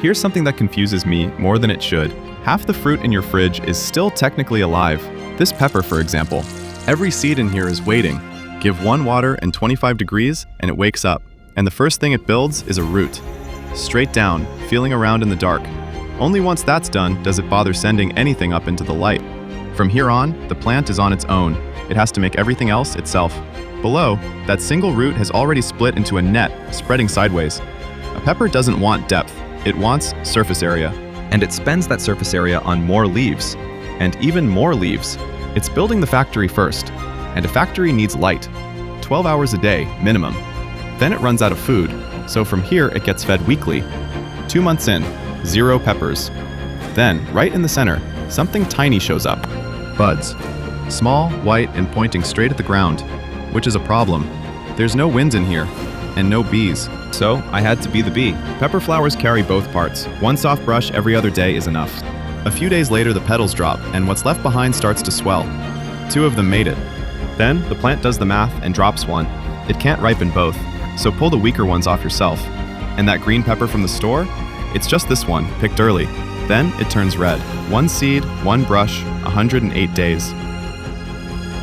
Here's something that confuses me more than it should. Half the fruit in your fridge is still technically alive. This pepper, for example. Every seed in here is waiting. Give one water and 25 degrees and it wakes up. And the first thing it builds is a root. Straight down, feeling around in the dark. Only once that's done does it bother sending anything up into the light. From here on, the plant is on its own. It has to make everything else itself. Below, that single root has already split into a net, spreading sideways. A pepper doesn't want depth. It wants surface area. And it spends that surface area on more leaves. And even more leaves. It's building the factory first. And a factory needs light. 12 hours a day, minimum. Then it runs out of food. So from here, it gets fed weekly. 2 months in, 0 peppers. Then, right in the center, something tiny shows up. Buds. Small, white, and pointing straight at the ground. Which is a problem. There's no wind in here. And no bees. So, I had to be the bee. Pepper flowers carry both parts. One soft brush every other day is enough. A few days later, the petals drop, and what's left behind starts to swell. 2 of them made it. Then, the plant does the math and drops one. It can't ripen both, so pull the weaker ones off yourself. And that green pepper from the store? It's just this one, picked early. Then, it turns red. 1 seed, 1 brush, 108 days.